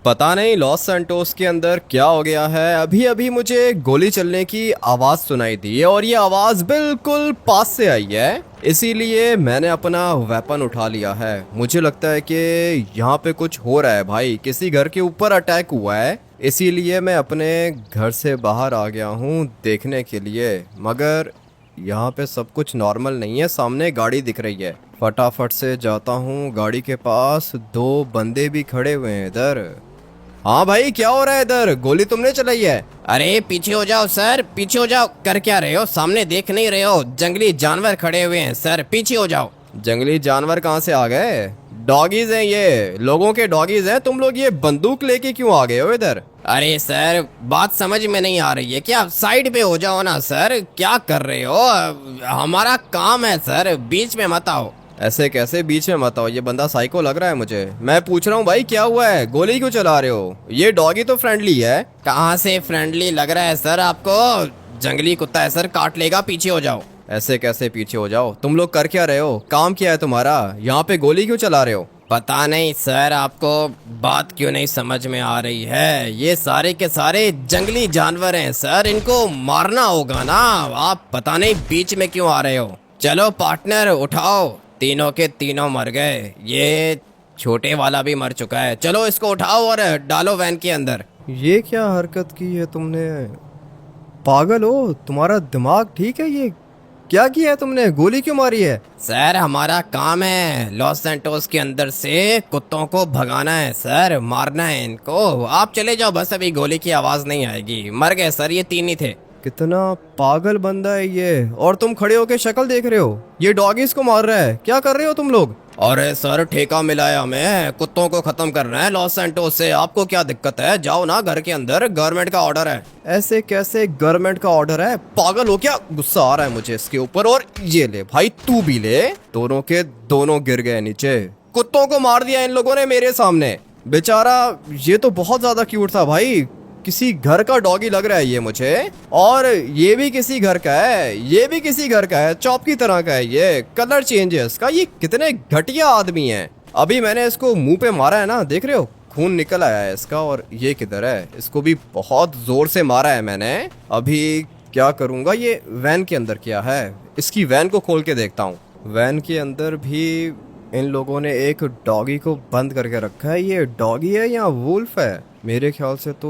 पता नहीं Los Santos के अंदर क्या हो गया है। अभी अभी मुझे गोली चलने की आवाज़ सुनाई दी है और ये आवाज़ बिल्कुल पास से आई है, इसीलिए मैंने अपना वेपन उठा लिया है। मुझे लगता है कि यहाँ पे कुछ हो रहा है भाई, किसी घर के ऊपर अटैक हुआ है, इसीलिए मैं अपने घर से बाहर आ गया हूँ देखने के लिए। मगर यहाँ पे सब कुछ नॉर्मल नहीं है, सामने गाड़ी दिख रही है। फटाफट से जाता हूँ गाड़ी के पास, दो बंदे भी खड़े हुए हैं इधर। हाँ भाई, क्या हो रहा है इधर? गोली तुमने चलाई है? अरे पीछे हो जाओ सर, पीछे हो जाओ। कर क्या रहे हो? सामने देख नहीं रहे हो? जंगली जानवर खड़े हुए हैं सर, पीछे हो जाओ। जंगली जानवर कहाँ से आ गए? डॉगीज हैं ये, लोगों के डॉगीज हैं। तुम लोग ये बंदूक लेके क्यों आ गए हो इधर? अरे सर, बात समझ में नहीं आ रही है क्या? साइड पे हो जाओ ना सर, क्या कर रहे हो? हमारा काम है सर, बीच में मत आओ। ऐसे कैसे बीच में मत आओ? ये बंदा साइको लग रहा है मुझे। मैं पूछ रहा हूँ भाई, क्या हुआ है? गोली क्यों चला रहे हो? ये डॉगी तो फ्रेंडली है। कहाँ से फ्रेंडली लग रहा है सर आपको? जंगली कुत्ता है सर, काट लेगा, पीछे हो जाओ। ऐसे कैसे पीछे हो जाओ? तुम लोग कर क्या रहे हो? काम क्या है तुम्हारा? यहाँ पे गोली क्यों चला रहे हो? पता नहीं सर, आपको बात क्यों नहीं समझ में आ रही है? ये सारे के सारे जंगली जानवर हैं सर, इनको मारना होगा ना। आप पता नहीं बीच में क्यों आ रहे हो। चलो पार्टनर उठाओ, तीनों के तीनों मर गए। ये छोटे वाला भी मर चुका है। चलो इसको उठाओ और डालो वैन के अंदर। ये क्या हरकत की है तुमने? पागल हो? तुम्हारा दिमाग ठीक है? ये क्या किया है तुमने? गोली क्यों मारी है? सर हमारा काम है लॉस सैंटोस के अंदर से कुत्तों को भगाना है सर, मारना है इनको। आप चले जाओ बस, अभी गोली की आवाज नहीं आएगी। मर गए सर, ये तीन ही थे। कितना पागल बंदा है ये। और तुम खड़े होके शक्ल देख रहे हो? ये डॉगीज को मार रहा है, क्या कर रहे हो तुम लोग? अरे सर, ठेका मिला है हमें, कुत्तों को खत्म करना है लॉस सैंटोस से। आपको क्या दिक्कत है? जाओ ना घर के अंदर, गवर्नमेंट का ऑर्डर है। ऐसे कैसे गवर्नमेंट का ऑर्डर है? पागल हो क्या? गुस्सा आ रहा है मुझे इसके ऊपर। और ये ले भाई, तू भी ले। दोनों के दोनों गिर गए नीचे। कुत्तों को मार दिया इन लोगों ने मेरे सामने। बेचारा ये तो बहुत ज्यादा क्यूट था भाई, किसी घर का डॉगी लग रहा है ये मुझे। और ये भी किसी घर का है, ये भी किसी घर का है, चॉप की तरह का है। ये कलर चेंज है इसका। ये कितने घटिया आदमी है। अभी मैंने इसको मुंह पे मारा है ना, देख रहे हो? खून निकल आया है इसका। और ये किधर है? इसको भी बहुत जोर से मारा है मैंने। अभी क्या करूंगा? ये वैन के अंदर क्या है? इसकी वैन को खोल के देखता हूँ। वैन के अंदर भी इन लोगों ने एक डॉगी को बंद करके रखा है। ये डॉगी है या वुल्फ है? मेरे ख्याल से तो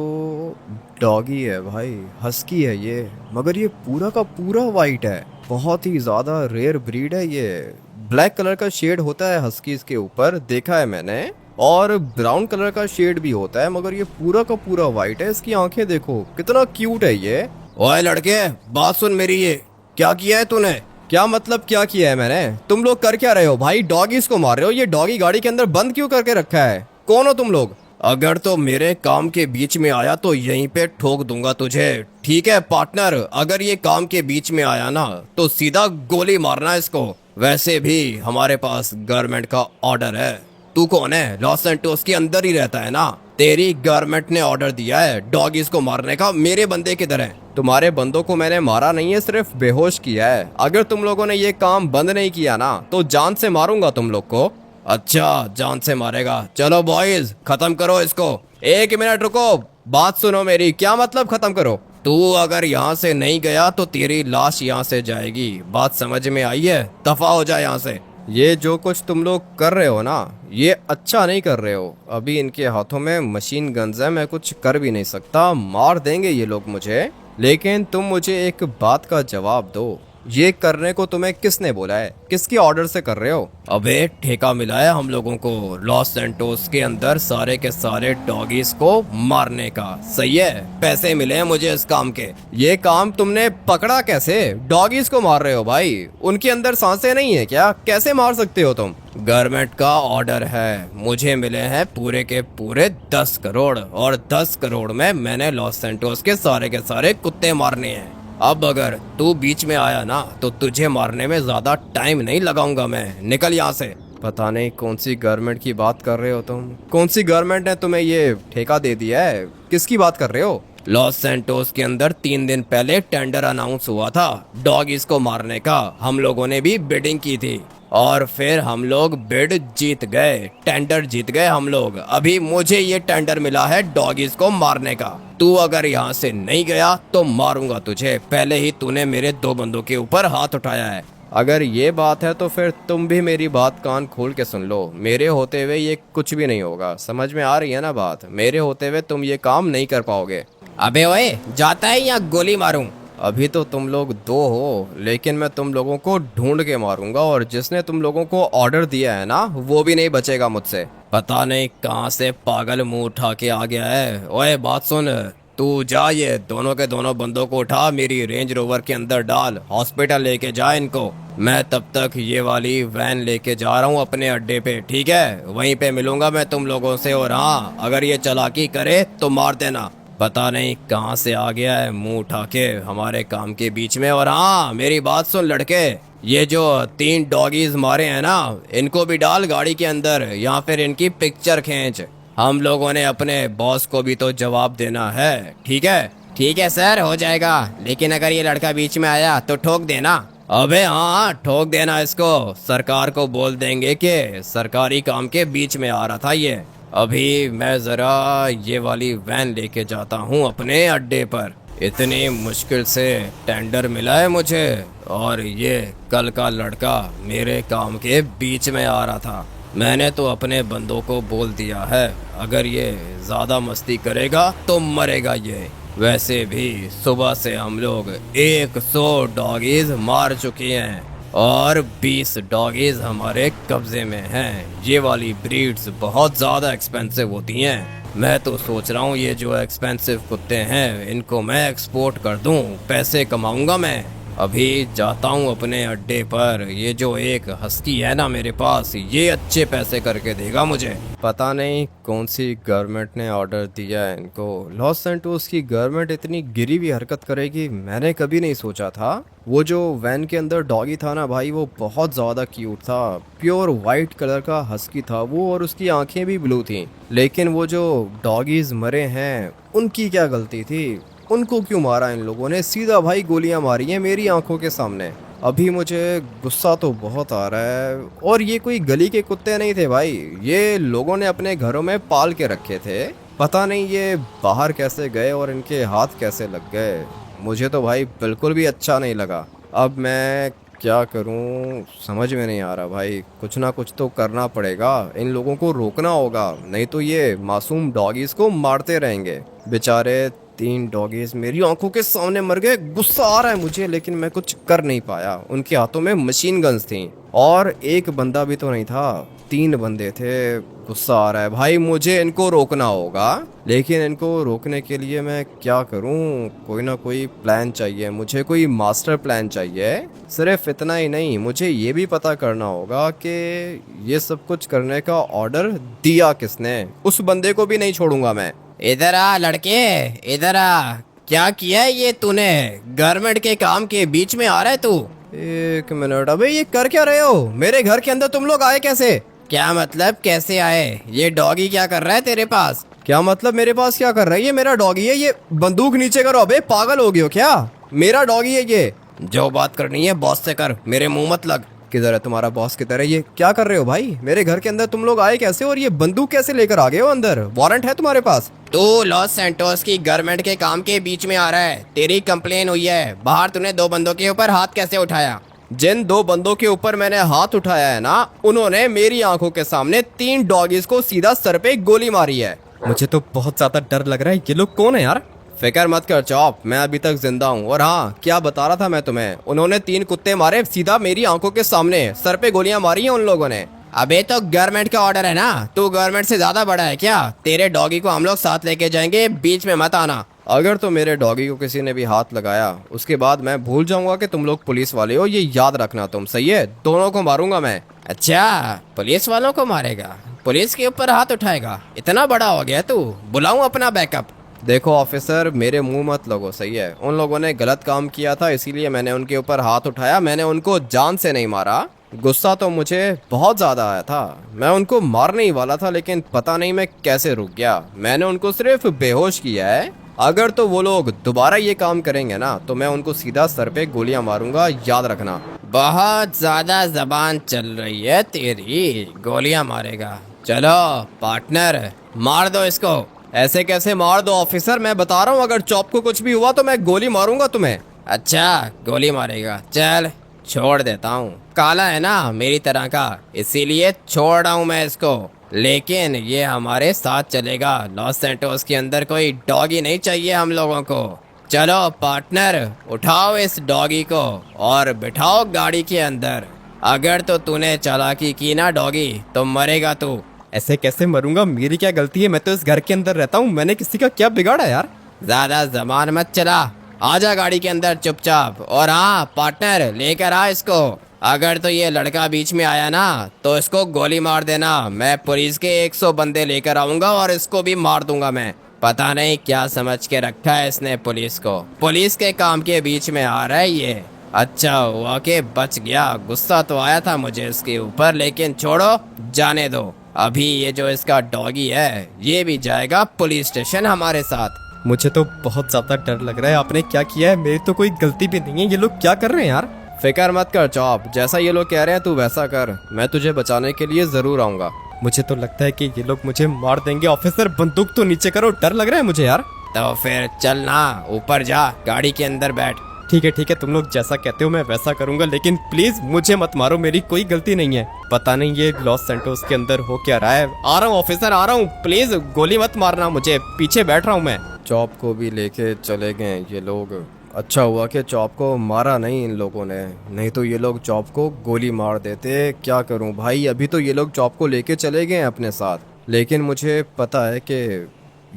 डॉगी है भाई, हस्की है ये। मगर ये पूरा का पूरा वाइट है, बहुत ही ज्यादा रेयर ब्रीड है ये। ब्लैक कलर का शेड होता है हस्कीज के ऊपर, देखा है मैंने। और ब्राउन कलर का शेड भी होता है, मगर ये पूरा का पूरा वाइट है। इसकी आंखें देखो, कितना क्यूट है ये। ओए लड़के, बात सुन मेरी। ये क्या किया है तूने? क्या मतलब क्या किया है मैंने? तुम लोग कर क्या रहे हो भाई? डॉगीज को मार रहे हो। ये डॉगी गाड़ी के अंदर बंद क्यों करके रखा है? कौन हो तुम लोग? अगर तो मेरे काम के बीच में आया तो यहीं पे ठोक दूंगा तुझे। ठीक है पार्टनर, अगर ये काम के बीच में आया ना तो सीधा गोली मारना इसको। वैसे भी हमारे पास गवर्नमेंट का ऑर्डर है। तू कौन है? लॉस सैंटोस के अंदर ही रहता है ना? तेरी गवर्नमेंट ने ऑर्डर दिया है डॉगीज को मारने का। मेरे बंदे किधर है? तुम्हारे बंदों को मैंने मारा नहीं है, सिर्फ बेहोश किया है। अगर तुम लोगों ने ये काम बंद नहीं किया ना तो जान से मारूंगा तुम लोग को। अच्छा, जान से मारेगा? चलो बॉयज, खत्म करो इसको। एक मिनट रुको, बात सुनो मेरी। क्या मतलब खत्म करो? तू अगर यहाँ से नहीं गया तो तेरी लाश यहाँ से जाएगी। बात समझ में आई है? दफा हो जाए यहाँ से। ये जो कुछ तुम लोग कर रहे हो ना, ये अच्छा नहीं कर रहे हो। अभी इनके हाथों में मशीन गन्स है, मैं कुछ कर भी नहीं सकता। मार देंगे ये लोग मुझे। लेकिन तुम मुझे एक बात का जवाब दो, ये करने को तुम्हें किसने बोला है? किसके ऑर्डर से कर रहे हो? अबे ठेका मिला है हम लोगों को लॉस सैंटोस के अंदर सारे के सारे डॉगीज को मारने का। सही है, पैसे मिले हैं मुझे इस काम के। ये काम तुमने पकड़ा कैसे? डॉगीज को मार रहे हो भाई, उनके अंदर सांसें नहीं है क्या? कैसे मार सकते हो तुम? गवर्नमेंट का ऑर्डर है, मुझे मिले हैं पूरे के पूरे 10 करोड़। और 10 करोड़ में मैंने लॉस सैंटोस के सारे कुत्ते मारने हैं। अब अगर तू बीच में आया ना तो तुझे मारने में ज्यादा टाइम नहीं लगाऊंगा मैं। निकल यहाँ से। पता नहीं कौन सी गवर्नमेंट की बात कर रहे हो तुम। कौन सी गवर्नमेंट ने तुम्हें ये ठेका दे दिया है? किसकी बात कर रहे हो? लॉस सैंटोस के अंदर 3 दिन पहले टेंडर अनाउंस हुआ था डॉगीज को मारने का। हम लोगों ने भी बिडिंग की थी। और फिर हम लोग बिड जीत गए, टेंडर जीत गए हम लोग। अभी मुझे ये टेंडर मिला है डॉगीज को मारने का। तू अगर यहाँ से नहीं गया तो मारूंगा तुझे। पहले ही तूने मेरे 2 बंदों के ऊपर हाथ उठाया है। अगर ये बात है तो फिर तुम भी मेरी बात कान खोल के सुन लो। मेरे होते हुए ये कुछ भी नहीं होगा, समझ में आ रही है ना बात? मेरे होते हुए तुम ये काम नहीं कर पाओगे। अबे ओए, जाता है या गोली मारूं? अभी तो तुम लोग 2 हो, लेकिन मैं तुम लोगों को ढूंढ के मारूंगा, और जिसने तुम लोगों को ऑर्डर दिया है ना, वो भी नहीं बचेगा मुझसे। पता नहीं कहाँ से पागल मुंह उठा के आ गया है। ओए बात सुन, तू जा ये दोनों के दोनों बंदों को उठा, मेरी रेंज रोवर के अंदर डाल, हॉस्पिटल लेके जा इनको। मैं तब तक ये वाली वैन लेके जा रहा हूँ अपने अड्डे पे, ठीक है? वहीं पे मिलूंगा मैं तुम लोगों से। और हाँ, अगर ये चालाकी करे तो मार देना। पता नहीं कहाँ से आ गया है मुंह उठा के हमारे काम के बीच में। और हाँ, मेरी बात सुन लड़के, ये जो 3 डॉगीज मारे हैं ना, इनको भी डाल गाड़ी के अंदर, या फिर इनकी पिक्चर खींच। हम लोगों ने अपने बॉस को भी तो जवाब देना है, ठीक है? ठीक है सर, हो जाएगा। लेकिन अगर ये लड़का बीच में आया तो ठोक देना। अबे हाँ, ठोक देना इसको। सरकार को बोल देंगे कि सरकारी काम के बीच में आ रहा था ये। अभी मैं जरा ये वाली वैन लेके जाता हूँ अपने अड्डे पर। इतनी मुश्किल से टेंडर मिला है मुझे, और ये कल का लड़का मेरे काम के बीच में आ रहा था। मैंने तो अपने बंदों को बोल दिया है, अगर ये ज़्यादा मस्ती करेगा तो मरेगा ये। वैसे भी सुबह से हम लोग 100 डॉगीज मार चुके हैं, और 20 डॉगीज हमारे कब्जे में हैं। ये वाली ब्रीड्स बहुत ज़्यादा एक्सपेंसिव होती हैं। मैं तो सोच रहा हूँ ये जो एक्सपेंसिव कुत्ते हैं, इनको मैं एक्सपोर्ट कर दूँ, पैसे कमाऊँगा मैं। अभी जाता हूँ अपने अड्डे पर। ये जो एक हस्की है ना मेरे पास, ये अच्छे पैसे करके देगा मुझे। पता नहीं कौन सी गवर्नमेंट ने ऑर्डर दिया है इनको। लॉस सैंटोस की गवर्नमेंट इतनी गिरी हुई हरकत करेगी, मैंने कभी नहीं सोचा था। वो जो वैन के अंदर डॉगी था ना भाई, वो बहुत ज़्यादा क्यूट था। प्योर वाइट कलर का हस्की था वो, और उसकी आंखें भी ब्लू थी। लेकिन वो जो डॉगीज मरे हैं, उनकी क्या गलती थी? उनको क्यों मारा इन लोगों ने? सीधा भाई गोलियां मारी हैं मेरी आंखों के सामने। अभी मुझे गुस्सा तो बहुत आ रहा है। और ये कोई गली के कुत्ते नहीं थे भाई, ये लोगों ने अपने घरों में पाल के रखे थे। पता नहीं ये बाहर कैसे गए और इनके हाथ कैसे लग गए। मुझे तो भाई बिल्कुल भी अच्छा नहीं लगा। अब मैं क्या करूं समझ में नहीं आ रहा भाई। कुछ ना कुछ तो करना पड़ेगा, इन लोगों को रोकना होगा, नहीं तो ये मासूम डॉगीज को मारते रहेंगे। बेचारे 3 डॉगीज मेरी आंखों के सामने मर गए। गुस्सा आ रहा है मुझे, लेकिन मैं कुछ कर नहीं पाया। उनके हाथों में मशीन गन्स थी, और एक बंदा भी तो नहीं था, 3 बंदे थे। गुस्सा आ रहा है भाई, मुझे इनको रोकना होगा। लेकिन इनको रोकने के लिए मैं क्या करूं? कोई ना कोई प्लान चाहिए मुझे, कोई मास्टर प्लान चाहिए। सिर्फ इतना ही नहीं, मुझे ये भी पता करना होगा कि ये सब कुछ करने का ऑर्डर दिया किसने। उस बंदे को भी नहीं छोड़ूंगा मैं। इधर आ लड़के, इधर आ। क्या किया है ये तूने? गवर्नमेंट के काम के बीच में आ रहा है तू? 1 मिनट, अबे ये कर क्या रहे हो? मेरे घर के अंदर तुम लोग आए कैसे? क्या मतलब कैसे आए? ये डॉगी क्या कर रहा है तेरे पास? क्या मतलब मेरे पास क्या कर रहा है? ये मेरा डॉगी है। ये बंदूक नीचे करो। अबे पागल हो गए हो क्या? मेरा डॉगी है ये। जो बात करनी है बॉस से कर, मेरे मुंह मत लग। किधर है तुम्हारा बॉस? किधर है? ये क्या कर रहे हो भाई? मेरे घर के अंदर तुम लोग आए कैसे, और ये बंदूक कैसे लेकर आ गए हो अंदर? वारंट है तुम्हारे पास? तू लॉस सैंटोस की गवर्नमेंट के काम के बीच में आ रहा है। तेरी कंप्लेन हुई है बाहर, तूने 2 बंदों के ऊपर हाथ कैसे उठाया? जिन 2 बंदों के ऊपर मैंने हाथ उठाया है ना, उन्होंने मेरी आंखों के सामने 3 डॉगीज को सीधा सर पे गोली मारी है। मुझे तो बहुत ज्यादा डर लग रहा है। ये लोग कौन है यार? फिक्र मत कर चौप, मैं अभी तक जिंदा हूँ। और हाँ, क्या बता रहा था मैं तुम्हें, उन्होंने 3 कुत्ते मारे सीधा मेरी आंखों के सामने। सर पे गोलियां मारी हैं उन लोगों ने। अबे तो गवर्नमेंट का ऑर्डर है ना, तू गवर्नमेंट से ज्यादा बड़ा है क्या? तेरे डॉगी को हम लोग साथ लेके जाएंगे, बीच में मत आना। अगर तो मेरे डॉगी को किसी ने भी हाथ लगाया, उसके बाद मैं भूल जाऊंगा कि तुम लोग पुलिस वाले हो। ये याद रखना तुम, सही है? दोनों को मारूंगा मैं। अच्छा, पुलिस वालों को मारेगा? पुलिस के ऊपर हाथ उठाएगा? इतना बड़ा हो गया तू? बुलाऊं अपना बैकअप? देखो ऑफिसर, मेरे मुंह मत लगो, सही है? उन लोगों ने गलत काम किया था, इसीलिए मैंने उनके ऊपर हाथ उठाया। मैंने उनको जान से नहीं मारा। गुस्सा तो मुझे बहुत ज़्यादा आया था, मैं उनको मारने ही वाला था, लेकिन पता नहीं मैं कैसे रुक गया। मैंने उनको सिर्फ बेहोश किया है। अगर तो वो लोग दोबारा ये काम करेंगे ना, तो मैं उनको सीधा सर पे गोलियां मारूंगा, याद रखना। बहुत ज्यादा जबान चल रही है तेरी, गोलियां मारेगा। चलो पार्टनर, मार दो इसको। ऐसे कैसे मार दो ऑफिसर, मैं बता रहा हूँ अगर चॉप को कुछ भी हुआ तो मैं गोली मारूंगा तुम्हें। अच्छा गोली मारेगा, चल छोड़ देता हूँ। काला है ना मेरी तरह का, इसीलिए छोड़ रहा हूँ मैं इसको। लेकिन ये हमारे साथ चलेगा। लॉस सैंटोस के अंदर कोई डॉगी नहीं चाहिए हम लोगों को। चलो पार्टनर, उठाओ इस डॉगी को और बिठाओ गाड़ी के अंदर। अगर तो तूने चालाकी की ना डॉगी, तो मरेगा तू। ऐसे कैसे मरूंगा, मेरी क्या गलती है, मैं तो इस घर के अंदर रहता हूँ, मैंने किसी का क्या बिगाड़ा यार। ज्यादा जबान मत चला, आजा गाड़ी के अंदर चुपचाप। और हाँ पार्टनर, लेकर आ इसको। अगर तो ये लड़का बीच में आया ना तो इसको गोली मार देना। मैं पुलिस के 100 बंदे लेकर आऊंगा और इसको भी मार दूंगा मैं। पता नहीं क्या समझ के रखा है इसने पुलिस को, पुलिस के काम के बीच में आ रहा है ये। अच्छा हुआ कि बच गया, गुस्सा तो आया था मुझे इसके ऊपर, लेकिन छोड़ो, जाने दो। अभी ये जो इसका डॉगी है ये भी जाएगा पुलिस स्टेशन हमारे साथ। मुझे तो बहुत ज्यादा डर लग रहा है, आपने क्या किया है, मेरी तो कोई गलती भी नहीं है, ये लोग क्या कर रहे हैं यार। फिक्र मत कर चॉप, जैसा ये लोग कह रहे हैं तू वैसा कर, मैं तुझे बचाने के लिए जरूर आऊंगा। मुझे तो लगता है कि ये लोग मुझे मार देंगे। ऑफिसर बंदूक तो नीचे करो, डर लग रहा है मुझे यार। तो फिर चल ना, ऊपर जा, गाड़ी के अंदर बैठ। ठीक है, तुम लोग जैसा कहते हो मैं वैसा करूंगा, लेकिन प्लीज मुझे मत मारो, मेरी कोई गलती नहीं है। पता नहीं ये लॉस सैंटोस के अंदर हो क्या रहा है। आ रहा हूँ ऑफिसर, आ रहा हूँ, प्लीज गोली मत मारना मुझे, पीछे बैठ रहा हूँ मैं। चॉप को भी लेके चले गए ये लोग। अच्छा हुआ कि चॉप को मारा नहीं इन लोगों ने, नहीं तो ये लोग चॉप को गोली मार देते। क्या करूं भाई, अभी तो ये लोग चॉप को लेके चले गए अपने साथ, लेकिन मुझे पता है कि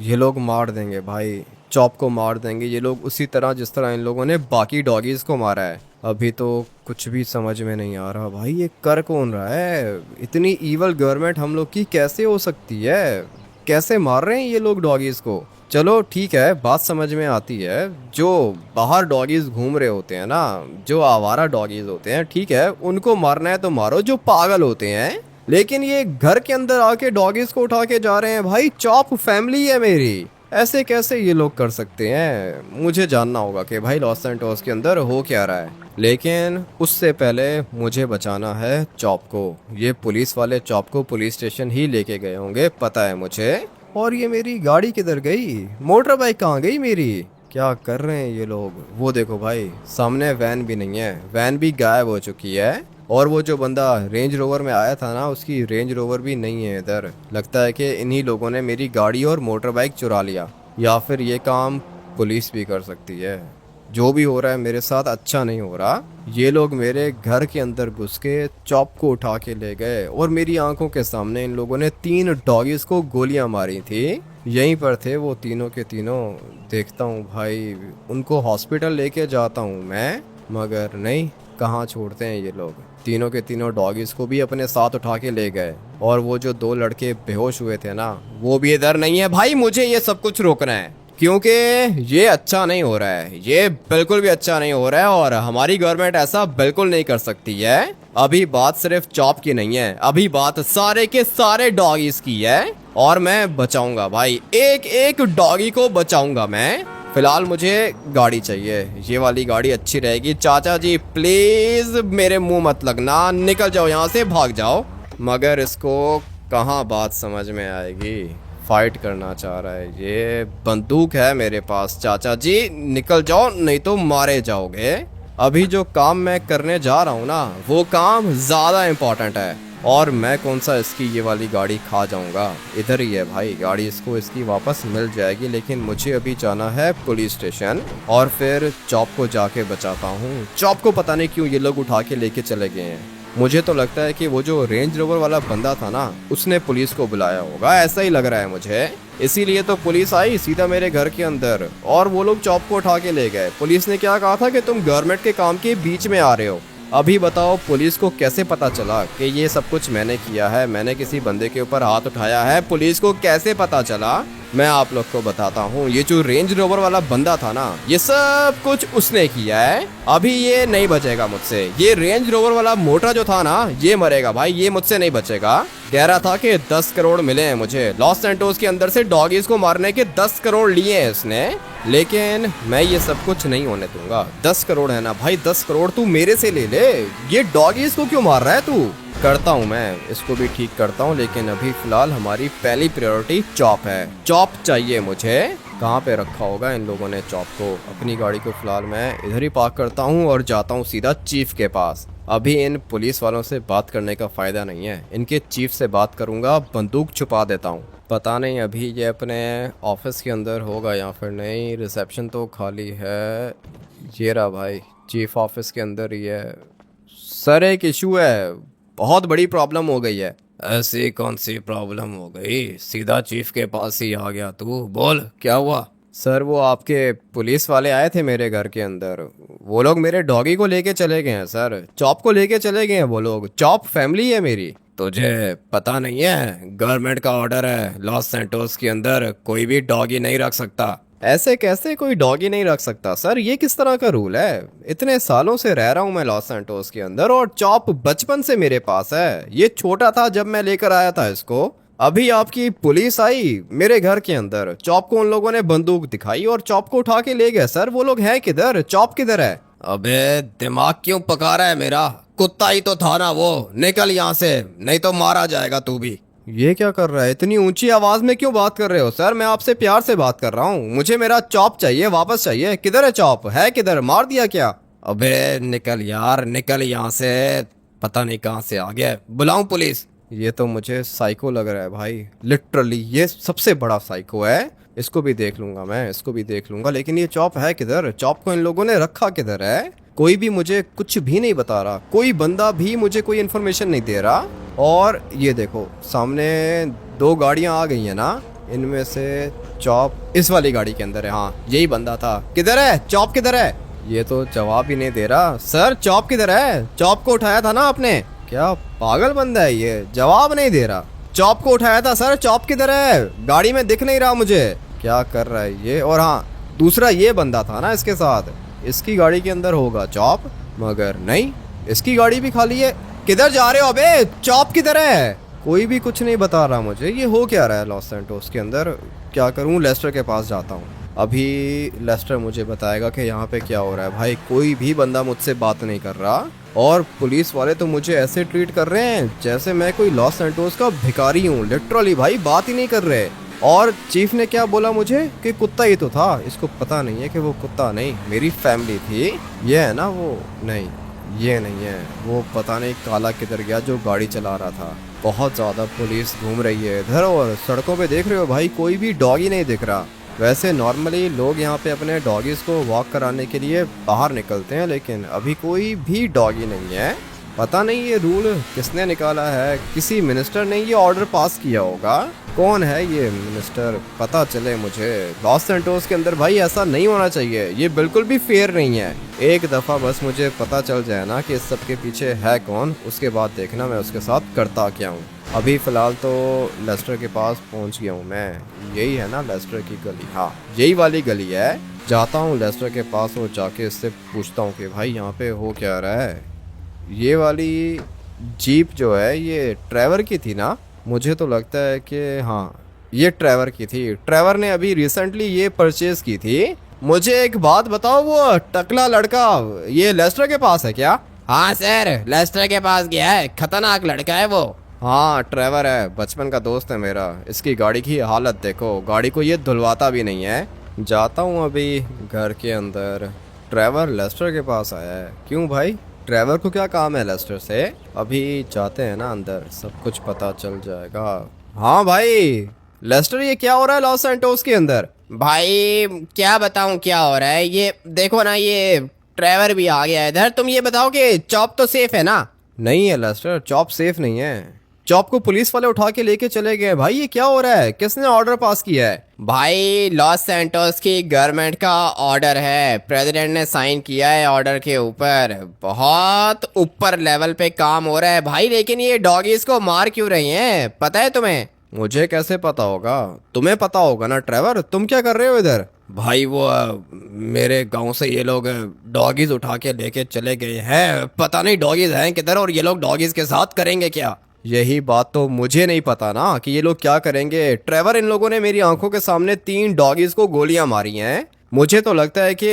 ये लोग मार देंगे भाई, चॉप को मार देंगे ये लोग उसी तरह जिस तरह इन लोगों ने बाकी डॉगीज को मारा है। अभी तो कुछ भी समझ में नहीं आ रहा भाई, ये कर कौन रहा है। इतनी ईवल गवर्नमेंट हम लोग की कैसे हो सकती है, कैसे मार रहे हैं ये लोग डॉगीज को। चलो ठीक है, बात समझ में आती है, जो बाहर डॉगीज घूम रहे होते हैं ना, जो आवारा डॉगीज होते हैं, ठीक है उनको मारना है तो मारो, जो पागल होते हैं। लेकिन ये घर के अंदर आके डॉगीज को उठा के जा रहे हैं भाई, चॉप फैमिली है मेरी, ऐसे कैसे ये लोग कर सकते हैं। मुझे जानना होगा कि भाई लॉस सैंटोस के अंदर हो क्या रहा है, लेकिन उससे पहले मुझे बचाना है चॉप को। ये पुलिस वाले चॉप को पुलिस स्टेशन ही लेके गए होंगे, पता है मुझे। और ये मेरी गाड़ी किधर गई, मोटर बाइक कहाँ गई मेरी, क्या कर रहे हैं ये लोग। वो देखो भाई सामने वैन भी नहीं है, वैन भी गायब हो चुकी है। और वो जो बंदा रेंज रोवर में आया था ना, उसकी रेंज रोवर भी नहीं है इधर। लगता है कि इन्हीं लोगों ने मेरी गाड़ी और मोटर बाइक चुरा लिया, या फिर ये काम पुलिस भी कर सकती है। जो भी हो रहा है मेरे साथ अच्छा नहीं हो रहा। ये लोग मेरे घर के अंदर घुस के चॉप को उठा के ले गए और मेरी आंखों के सामने इन लोगों ने 3 डॉगीज को गोलियां मारी थी। यहीं पर थे वो तीनों के तीनों। देखता हूँ भाई, उनको हॉस्पिटल लेके जाता हूँ मैं, मगर नहीं, कहाँ छोड़ते हैं ये लोग। तीनों के तीनों डॉगीज को भी अपने साथ उठा के ले गए। और वो जो 2 लड़के बेहोश हुए थे ना, वो भी इधर नहीं है भाई। मुझे ये सब कुछ रोकना है, क्योंकि ये अच्छा नहीं हो रहा है, ये बिल्कुल भी अच्छा नहीं हो रहा है। और हमारी गवर्नमेंट ऐसा बिल्कुल नहीं कर सकती है। अभी बात सिर्फ चॉप की नहीं है, अभी बात सारे के सारे डॉगीज की है। और मैं बचाऊंगा भाई, एक एक डॉगी को बचाऊंगा मैं। फिलहाल मुझे गाड़ी चाहिए, ये वाली गाड़ी अच्छी रहेगी। चाचा जी प्लीज मेरे मुंह मत लगना, निकल जाओ यहाँ से, भाग जाओ। मगर इसको कहाँ बात समझ में आएगी, फाइट करना चाह रहा है। ये बंदूक है मेरे पास, चाचा जी निकल जाओ नहीं तो मारे जाओगे। अभी जो काम मैं करने जा रहा हूँ ना, वो काम ज़्यादा इम्पोर्टेंट है। और मैं कौन सा इसकी ये वाली गाड़ी खा जाऊंगा। इधर ही है भाई गाड़ी, इसको इसकी वापस मिल जाएगी। लेकिन मुझे अभी जाना है पुलिस स्टेशन और फिर चॉप को जाके बचाता हूँ। चॉप को पता नहीं क्यों ये लोग उठा के लेके चले गए हैं। मुझे तो लगता है कि वो जो रेंज रोवर वाला बंदा था ना, उसने पुलिस को बुलाया होगा, ऐसा ही लग रहा है मुझे। इसीलिए तो पुलिस आई सीधा मेरे घर के अंदर और वो लोग चॉप को उठा के ले गए। पुलिस ने क्या कहा था कि तुम गवर्नमेंट के काम के बीच में आ रहे हो। अभी बताओ पुलिस को कैसे पता चला कि ये सब कुछ मैंने किया है, मैंने किसी बंदे के ऊपर हाथ उठाया है। पुलिस को कैसे पता चला मैं आप लोग को बताता हूँ, ये जो रेंज रोवर वाला बंदा था ना, ये सब कुछ उसने किया है। अभी ये नहीं बचेगा मुझसे। ये रेंज रोवर वाला मोटा जो था ना, ये मरेगा भाई, ये मुझसे नहीं बचेगा। कह रहा था कि 10 करोड़ मिले हैं मुझे, लॉस सैंटोस के अंदर से डॉगीज को मारने के 10 करोड़ लिए हैं इसने, लेकिन मैं ये सब कुछ नहीं होने दूंगा। 10 करोड़ है ना भाई, 10 करोड़ तू मेरे से ले ले। ये डॉगीज को क्यों मार रहा है तू? करता हूँ मैं, इसको भी ठीक करता हूँ, लेकिन अभी फिलहाल हमारी पहली प्रायोरिटी चॉप है। चॉप चाहिए मुझे। कहाँ पे रखा होगा इन लोगों ने चॉप को? अपनी गाड़ी को फिलहाल मैं इधर ही पार्क करता हूँ और जाता हूँ सीधा चीफ के पास। अभी इन पुलिस वालों से बात करने का फायदा नहीं है, इनके चीफ से बात करूंगा, बंदूक छुपा देता हूँ। पता नहीं अभी ये अपने ऑफिस के अंदर होगा या फिर नहीं। रिसेप्शन तो खाली है। ये रहा भाई, चीफ ऑफिस के अंदर ही है। सर एक इशू है, बहुत बड़ी प्रॉब्लम हो गई है। ऐसी कौन सी प्रॉब्लम हो गई? सीधा चीफ के पास ही आ गया तू, बोल क्या हुआ? सर वो आपके पुलिस वाले आए थे मेरे घर के अंदर, वो लोग मेरे डॉगी को लेके चले गए हैं सर, चॉप को लेके चले गए हैं वो लोग। चॉप फैमिली है मेरी। तुझे पता नहीं है गवर्नमेंट का ऑर्डर है, लॉस सैंटोस के अंदर कोई भी डॉगी नहीं रख सकता। ऐसे कैसे कोई डॉगी नहीं रख सकता सर? ये किस तरह का रूल है? इतने सालों से रह रहा हूँ मैं लॉस सैंटोस के अंदर और चॉप बचपन से मेरे पास है। ये छोटा था जब मैं लेकर आया था इसको। अभी आपकी पुलिस आई मेरे घर के अंदर, चॉप को उन लोगों ने बंदूक दिखाई और चॉप को उठा के ले गए। सर वो लोग हैं किधर? चॉप किधर है? अबे दिमाग क्यों पका रहा है मेरा? कुत्ता ही तो था ना वो, निकल यहाँ से नहीं तो मारा जाएगा तू भी। ये क्या कर रहा है? इतनी ऊंची आवाज में क्यों बात कर रहे हो सर? मैं आपसे प्यार से बात कर रहा हूँ। मुझे मेरा चॉप चाहिए, वापस चाहिए। किधर है चॉप? है किधर? मार दिया क्या? अबे निकल यार, निकल यहाँ से। पता नहीं कहाँ से आ गया, बुलाऊं पुलिस? ये तो मुझे साइको लग रहा है भाई, लिटरली ये सबसे बड़ा साइको है। इसको भी देख लूंगा मैं, इसको भी देख लूंगा, लेकिन ये चॉप है किधर? चॉप को इन लोगों ने रखा किधर है? कोई भी मुझे कुछ भी नहीं बता रहा, कोई बंदा भी मुझे कोई इन्फॉर्मेशन नहीं दे रहा। और ये देखो सामने 2 गाड़ियां आ गई है ना, इनमें से चॉप इस वाली गाड़ी के अंदर है। हाँ यही बंदा था। किधर है चॉप? किधर है? ये तो जवाब ही नहीं दे रहा। सर चॉप किधर है? चॉप को उठाया था ना आपने? क्या पागल बंदा है ये, जवाब नहीं दे रहा। चॉप को उठाया था सर, चॉप किधर है? गाड़ी में दिख नहीं रहा मुझे। क्या कर रहा है ये? और हाँ दूसरा ये बंदा था ना इसके साथ, इसकी गाड़ी के अंदर होगा चॉप, मगर नहीं, इसकी गाड़ी भी खाली है। किधर जा रहे हो अबे? चॉप किधर है? कोई भी कुछ नहीं बता रहा मुझे। ये हो क्या रहा है लॉस सैंटोस के अंदर? क्या करूं? लेस्टर के पास जाता हूं। अभी लेस्टर मुझे बताएगा कि यहाँ पे क्या हो रहा है। भाई कोई भी बंदा मुझसे बात नहीं कर रहा और पुलिस वाले तो मुझे ऐसे ट्रीट कर रहे हैं जैसे मैं कोई लॉस सैंटोस का भिखारी हूँ। लिटरली भाई बात ही नहीं कर रहे। और चीफ ने क्या बोला मुझे कि कुत्ता ही तो था। इसको पता नहीं है कि वो कुत्ता नहीं, मेरी फैमिली थी। ये है ना वो? नहीं ये नहीं है वो। पता नहीं काला किधर गया जो गाड़ी चला रहा था। बहुत ज़्यादा पुलिस घूम रही है इधर, और सड़कों पे देख रहे हो भाई कोई भी डॉगी नहीं दिख रहा। वैसे नॉर्मली लोग यहाँ पे अपने डॉगीज़ को वॉक कराने के लिए बाहर निकलते हैं, लेकिन अभी कोई भी डॉगी नहीं है। पता नहीं ये रूल किसने निकाला है, किसी मिनिस्टर ने ये ऑर्डर पास किया होगा। कौन है ये मिनिस्टर? पता चले मुझे। लॉस सैंटोस के अंदर भाई ऐसा नहीं होना चाहिए, ये बिल्कुल भी फेयर नहीं है। एक दफ़ा बस मुझे पता चल जाए ना कि इस सब के पीछे है कौन, उसके बाद देखना मैं उसके साथ करता क्या हूँ। अभी फ़िलहाल तो लेस्टर के पास पहुँच गया हूँ मैं। यही है ना लेस्टर की गली? हाँ यही वाली गली है। जाता हूँ लेस्टर के पास और जाके इससे पूछता हूँ कि भाई यहाँ पे हो क्या रहा है। ये वाली जीप जो है ये ट्रैवर की थी ना? मुझे तो लगता है कि हाँ ये ट्रैवर की थी। ट्रैवर ने अभी रिसेंटली ये परचेज की थी। मुझे एक बात बताओ, वो टकला लड़का ये लेस्टर के पास है क्या? हाँ सर, लेस्टर के पास गया है, खतरनाक लड़का है वो। हाँ ट्रैवर है, बचपन का दोस्त है मेरा। इसकी गाड़ी की हालत देखो, गाड़ी को ये धुलवाता भी नहीं है। जाता हूँ अभी घर के अंदर। ट्रैवर लेस्टर के पास आया है, क्यों भाई? ट्रैवर को क्या काम है लेस्टर से? अभी जाते हैं ना अंदर, सब कुछ पता चल जाएगा। हाँ भाई लेस्टर ये क्या हो रहा है लॉस सैंटोस के अंदर? भाई क्या बताऊं क्या हो रहा है, ये देखो ना, ये ट्रैवर भी आ गया है इधर। तुम ये बताओ कि चॉप तो सेफ है ना? नहीं है लेस्टर, चॉप सेफ नहीं है। चॉप को पुलिस वाले उठा के लेके चले गए। भाई ये क्या हो रहा है? किसने ऑर्डर पास किया है? भाई लॉस सैंटोस की गवर्नमेंट का ऑर्डर है, प्रेसिडेंट ने साइन किया है ऑर्डर के ऊपर। बहुत ऊपर लेवल पे काम हो रहा है भाई, लेकिन ये डॉगीज को मार क्यों रही हैं पता है तुम्हें? मुझे कैसे पता होगा? तुम्हें पता होगा ना ट्रेवर, तुम क्या कर रहे हो इधर? भाई वो मेरे गांव से ये लोग डॉगीज उठा के लेके चले गए हैं। पता नहीं डॉगीज हैं किधर और ये लोग डॉगीज के साथ करेंगे क्या। यही बात तो मुझे नहीं पता ना कि ये लोग क्या करेंगे। ट्रेवर, इन लोगों ने मेरी आंखों के सामने 3 डॉगीज को गोलियां मारी हैं। मुझे तो लगता है कि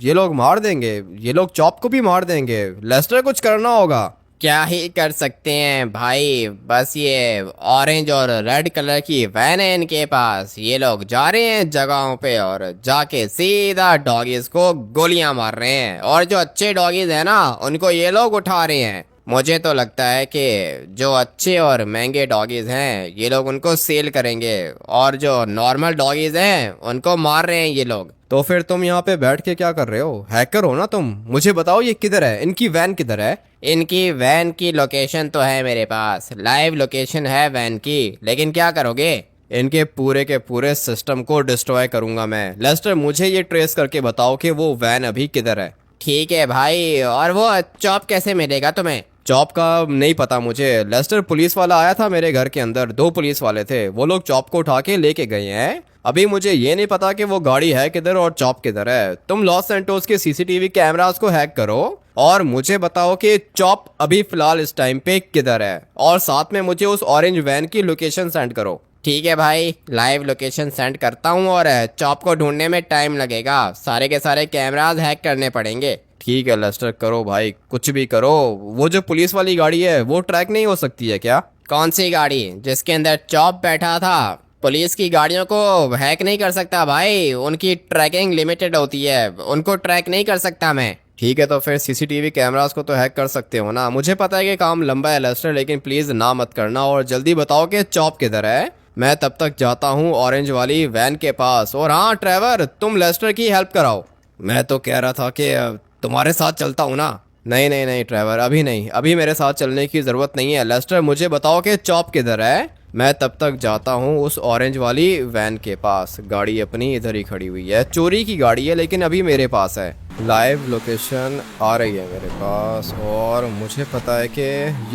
ये लोग मार देंगे, ये लोग चॉप को भी मार देंगे। लेस्टर, कुछ करना होगा। क्या ही कर सकते हैं भाई, बस ये ऑरेंज और रेड कलर की वैन है इनके पास। ये लोग जा रहे हैं जगहों पे और जाके सीधा डॉगीज को गोलियां मार रहे हैं, और जो अच्छे डॉगीज हैं ना उनको ये लोग उठा रहे हैं। मुझे तो लगता है कि जो अच्छे और महंगे डॉगीज हैं ये लोग उनको सेल करेंगे, और जो नॉर्मल डॉगीज हैं उनको मार रहे हैं ये लोग। तो फिर तुम यहाँ पे बैठ के क्या कर रहे हो? हैकर हो ना तुम? मुझे बताओ ये किधर है, इनकी वैन किधर है? इनकी वैन की लोकेशन तो है मेरे पास, लाइव लोकेशन है वैन की, लेकिन क्या करोगे? इनके पूरे के पूरे सिस्टम को डिस्ट्रॉय करूंगा मैं। लेस्टर, मुझे ये ट्रेस करके बताओ कि वो वैन अभी किधर है। ठीक है भाई, और वो चॉप कैसे मिलेगा तुम्हें? चॉप का नहीं पता मुझे लेस्टर। पुलिस वाला आया था मेरे घर के अंदर, 2 पुलिस वाले थे, वो लोग चॉप को उठा के लेके गए हैं। अभी मुझे ये नहीं पता कि वो गाड़ी है किधर और चॉप किधर है। तुम लॉस सैंटोस के सीसीटीवी कैमरास को हैक करो और मुझे बताओ कि चॉप अभी फिलहाल इस टाइम पे किधर है, और साथ में मुझे उस ऑरेंज वैन की लोकेशन सेंड करो। ठीक है भाई, लाइव लोकेशन सेंड करता हूँ, और चॉप को ढूंढने में टाइम लगेगा, सारे के सारे कैमरास हैक करने पड़ेंगे। ठीक है लेस्टर, करो भाई, कुछ भी करो। वो जो पुलिस वाली गाड़ी है वो ट्रैक नहीं हो सकती है क्या? कौन सी गाड़ी? जिसके अंदर चॉप बैठा था? पुलिस की गाड़ियों को हैक नहीं कर सकता भाई, उनकी ट्रैकिंग लिमिटेड होती है, उनको ट्रैक नहीं कर सकता मैं। ठीक है, तो फिर सीसीटीवी कैमरास को तो हैक कर सकते हो ना। मुझे पता है कि काम लंबा है लेस्टर, लेकिन प्लीज ना मत करना और जल्दी बताओ कि चॉप किधर है। मैं तब तक जाता हूँ ऑरेंज वाली वैन के पास। और हाँ ट्रेवर, तुम लेस्टर की हेल्प कराओ। मैं तो कह रहा था कि तुम्हारे साथ चलता हूँ ना। नहीं नहीं नहीं ट्रेवर, अभी नहीं, अभी मेरे साथ चलने की ज़रूरत नहीं है। लेस्टर, मुझे बताओ कि चॉप किधर है। मैं तब तक जाता हूँ उस ऑरेंज वाली वैन के पास। गाड़ी अपनी इधर ही खड़ी हुई है, चोरी की गाड़ी है लेकिन अभी मेरे पास है। लाइव लोकेशन आ रही है मेरे पास और मुझे पता है कि